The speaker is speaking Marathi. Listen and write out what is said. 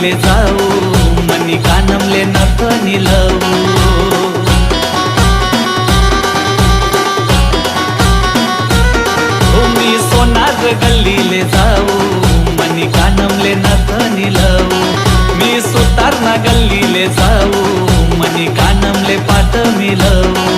गल्लीले जाऊ, मनी कानमले नथ निलवू। मी सोनार गल्लीले जाऊ, मनी कानमले नथ निलवू। मी सुतार ना गल्लीले जाऊ, मनी कानमले पाट मिलवू।